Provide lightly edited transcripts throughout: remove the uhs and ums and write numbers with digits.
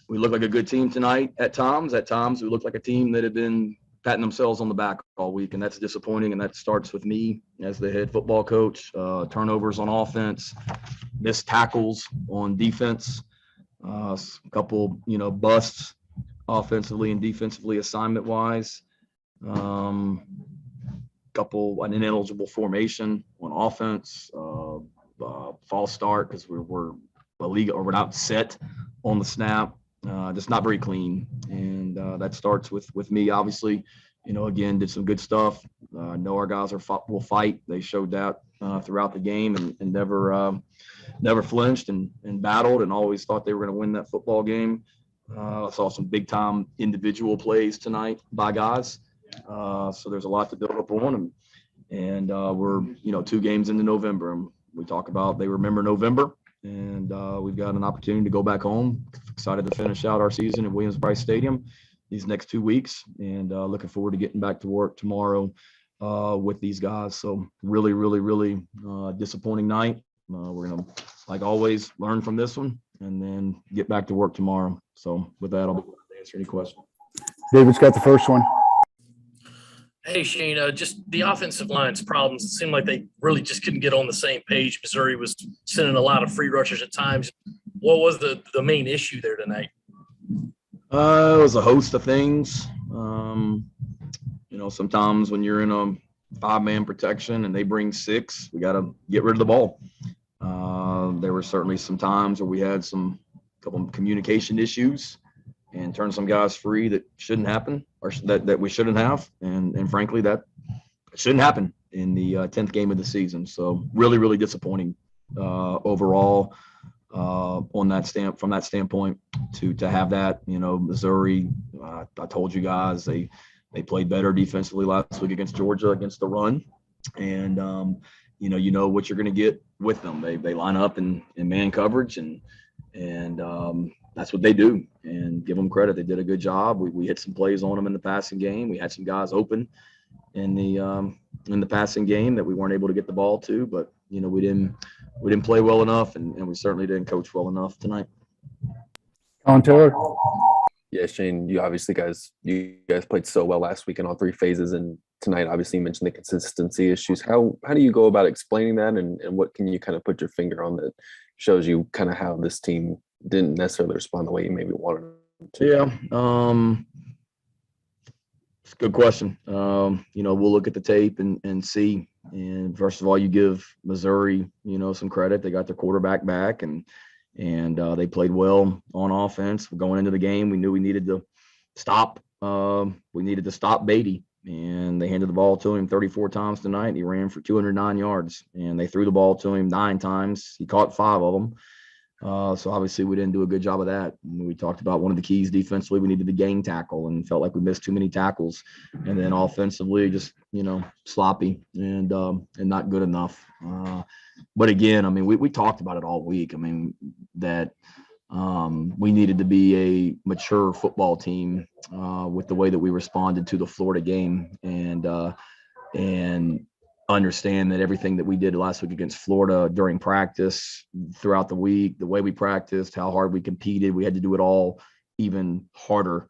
we looked like a good team tonight at times. At times, we looked like a team that had been patting themselves on the back all week, and that's disappointing. And that starts with me as the head football coach. Turnovers on offense, missed tackles on defense, a couple, busts offensively and defensively assignment-wise. Couple an ineligible formation on offense, false start because we're illegal or we're not set on the snap. Just not very clean, and that starts with me. Obviously, again, did some good stuff. Know our guys will fight. They showed that throughout the game and never flinched and battled and always thought they were going to win that football game. Saw some big time individual plays tonight by guys. So there's a lot to build up on them. And we're 2 games into November, and we talk about they remember November. And we've got an opportunity to go back home. Excited to finish out our season at Williams-Brice Stadium these next 2 weeks, and looking forward to getting back to work tomorrow with these guys. So really, really, really disappointing night. We're going to, like always, learn from this one and then get back to work tomorrow. So with that, I'll be glad to answer any questions. David's got the first one. Hey, Shane, just the offensive line's problems. It seemed like they really just couldn't get on the same page. Missouri was sending a lot of free rushers at times. What was the main issue there tonight? It was a host of things. Sometimes when you're in a 5-man protection and they bring 6, we got to get rid of the ball. There were certainly some times where we had couple of communication issues and turned some guys free that shouldn't happen or that we shouldn't have. And frankly, that shouldn't happen in the 10th game of the season. So really, really disappointing overall from that standpoint to have that. Missouri, I told you guys they played better defensively last week against Georgia against the run. And, what you're going to get with them. They line up in man coverage and that's what they do, and give them credit. They did a good job. We hit some plays on them in the passing game. We had some guys open in the passing game that we weren't able to get the ball to, but we didn't play well enough, and we certainly didn't coach well enough tonight. On Taylor. Yeah, Shane, you guys played so well last week in all 3 phases, and tonight obviously you mentioned the consistency issues. How do you go about explaining that, and what can you kind of put your finger on that shows you kind of how this team didn't necessarily respond the way you maybe wanted them to? Yeah, it's a good question. We'll look at the tape and see. And first of all, you give Missouri, some credit. They got their quarterback back, and they played well on offense. Going into the game, we knew we needed to stop. We needed to stop Beatty, and they handed the ball to him 34 times tonight. He ran for 209 yards, and they threw the ball to him 9 times. He caught 5 of them. So obviously we didn't do a good job of that. We talked about one of the keys defensively. We needed the game tackle and felt like we missed too many tackles. And then offensively, just, sloppy and not good enough. But again, we talked about it all week. That we needed to be a mature football team with the way that we responded to the Florida game and understand that everything that we did last week against Florida during practice, throughout the week, the way we practiced, how hard we competed, we had to do it all even harder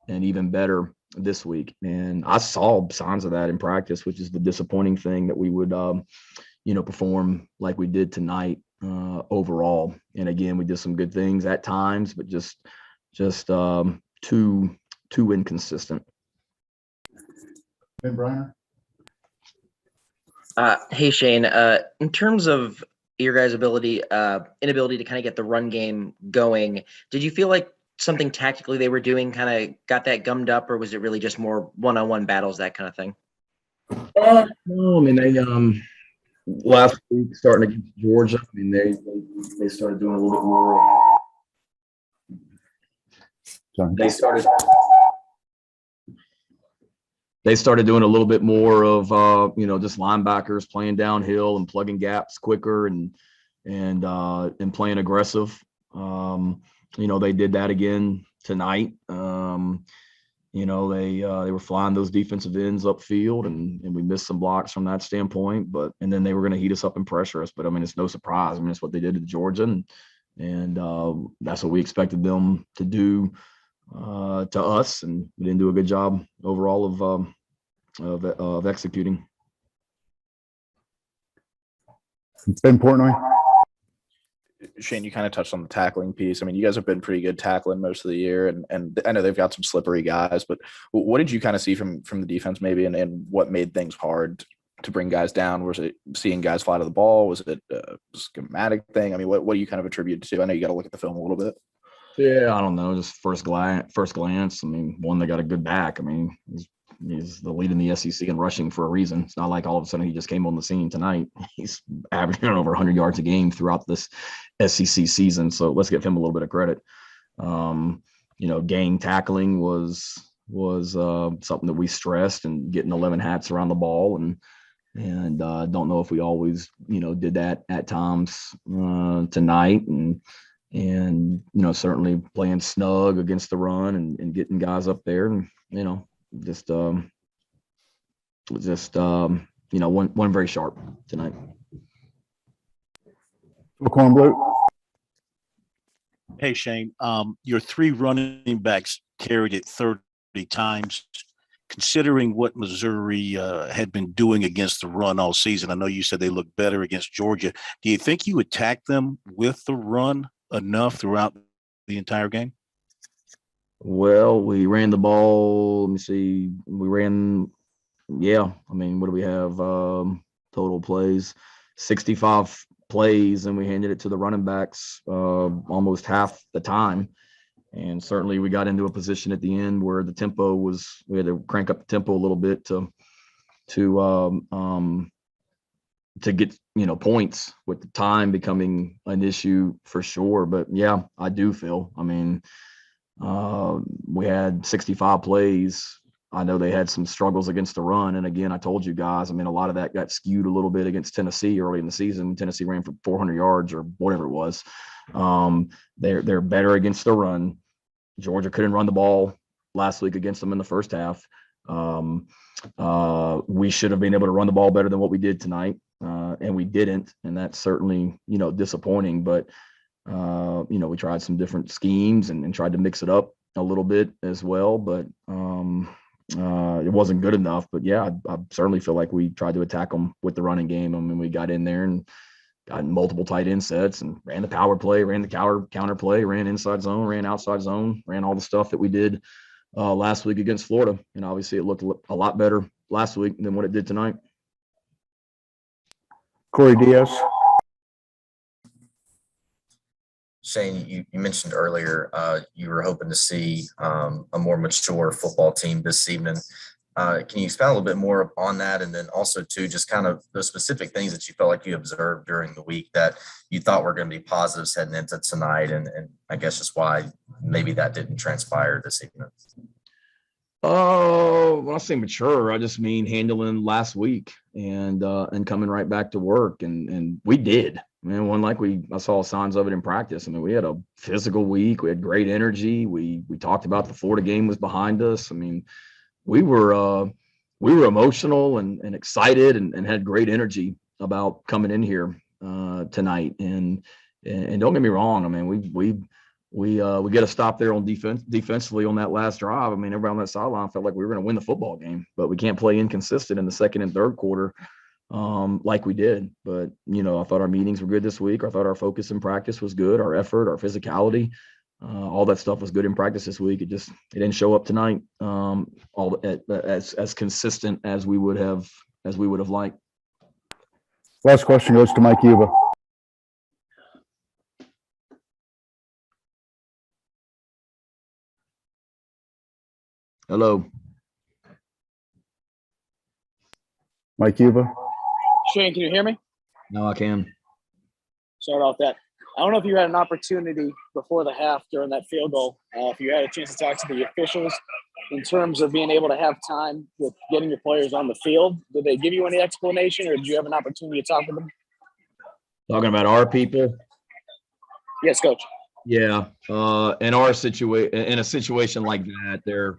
and even better this week. And I saw signs of that in practice, which is the disappointing thing, that we would, perform like we did tonight overall. And again, we did some good things at times, but just too inconsistent. Ben Briner. Hey, Shane, in terms of your guys' inability to kind of get the run game going, did you feel like something tactically they were doing kind of got that gummed up, or was it really just more one-on-one battles, that kind of thing? No, they last week starting against Georgia, they started doing a little bit more. They started doing a little bit more of just linebackers playing downhill and plugging gaps quicker and playing aggressive. They did that again tonight. They were flying those defensive ends upfield, and we missed some blocks from that standpoint. And then they were going to heat us up and pressure us. But it's no surprise. It's what they did to Georgia, and that's what we expected them to do to us, and we didn't do a good job overall of executing. Ben Portnoy. Shane, you kind of touched on the tackling piece. I mean, you guys have been pretty good tackling most of the year, and I know they've got some slippery guys, but what did you kind of see from the defense maybe, and what made things hard to bring guys down? Was it seeing guys fly to the ball? Was it a schematic thing? I mean, what do you kind of attribute to? I know you got to look at the film a little bit. Yeah, I don't know. Just first glance. I mean, one, they got a good back. I mean, he's the lead in the SEC in rushing for a reason. It's not like all of a sudden he just came on the scene tonight. He's averaging over 100 yards a game throughout this SEC season. So let's give him a little bit of credit. Gang tackling was something that we stressed, and getting 11 hats around the ball, and don't know if we always did that at times tonight, and certainly playing snug against the run, and getting guys up there, and just one very sharp tonight. McCorn Blue. Hey, Shane, your 3 running backs carried it 30 times. Considering what Missouri had been doing against the run all season, I know you said they looked better against Georgia. Do you think you attacked them with the run enough throughout the entire game? Well, we ran the ball. Let me see. We ran, yeah. I mean, what do we have? Total plays, 65 plays, and we handed it to the running backs almost half the time. And certainly we got into a position at the end where the tempo we had to crank up the tempo a little bit to get, points, with the time becoming an issue for sure. But yeah, I do feel, I mean, we had 65 plays. I know they had some struggles against the run. And again, I told you guys, I mean, a lot of that got skewed a little bit against Tennessee early in the season. Tennessee ran for 400 yards or whatever it was. They're better against the run. Georgia couldn't run the ball last week against them in the first half. We should have been able to run the ball better than what we did tonight. And we didn't. And that's certainly, disappointing, but we tried some different schemes and tried to mix it up a little bit as well, but it wasn't good enough. But yeah, I certainly feel like we tried to attack them with the running game. I mean, we got in there and got multiple tight end sets and ran the power play, ran the counter play, ran inside zone, ran outside zone, ran all the stuff that we did last week against Florida. And obviously it looked a lot better last week than what it did tonight. Corey Diaz. Shane, you mentioned earlier you were hoping to see a more mature football team this evening. Can you expand a little bit more on that? And then also, too, just kind of the specific things that you felt like you observed during the week that you thought were going to be positives heading into tonight, and I guess just why maybe that didn't transpire this evening. When I say mature, I just mean handling last week and coming right back to work. And we did. Man, I saw signs of it in practice. I mean, we had a physical week. We had great energy. We talked about the Florida game was behind us. I mean, we were emotional and excited and had great energy about coming in here tonight. And don't get me wrong. I mean, we get a stop there on defensively on that last drive. I mean, everybody on that sideline felt like we were going to win the football game, but we can't play inconsistent in the second and third quarter like we did. But, I thought our meetings were good this week. I thought our focus in practice was good. Our effort, our physicality, all that stuff was good in practice this week. It didn't show up tonight as consistent as we would have liked. Last question goes to Mike Yuba. Hello. Mike Yuba. Shane, can you hear me? No, I can. Sorry about that. I don't know if you had an opportunity before the half during that field goal, if you had a chance to talk to the officials in terms of being able to have time with getting your players on the field. Did they give you any explanation, or did you have an opportunity to talk with them? Talking about our people? Yes, Coach. Yeah. In a situation like that, they're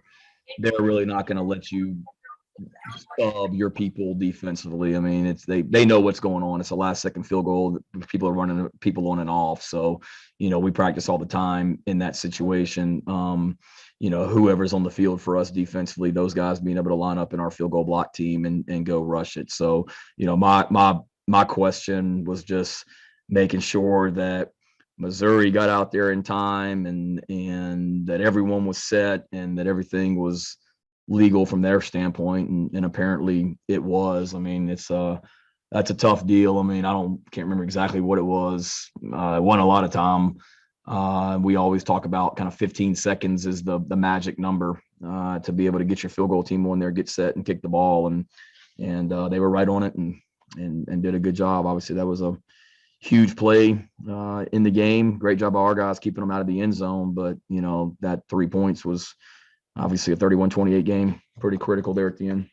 really not going to let you of your people defensively. I mean, they know what's going on. It's a last second field goal. People are running people on and off. So, we practice all the time in that situation. Whoever's on the field for us defensively, those guys being able to line up in our field goal block team and go rush it. So, my question was just making sure that Missouri got out there in time and that everyone was set and that everything was legal from their standpoint. And apparently it was. I mean, that's a tough deal. I mean, can't remember exactly what it was. I won a lot of time. We always talk about kind of 15 seconds is the magic number to be able to get your field goal team on there, get set and kick the ball. And they were right on it and did a good job. Obviously that was a huge play in the game. Great job by our guys keeping them out of the end zone. But, that 3 points was obviously a 31-28 game, pretty critical there at the end.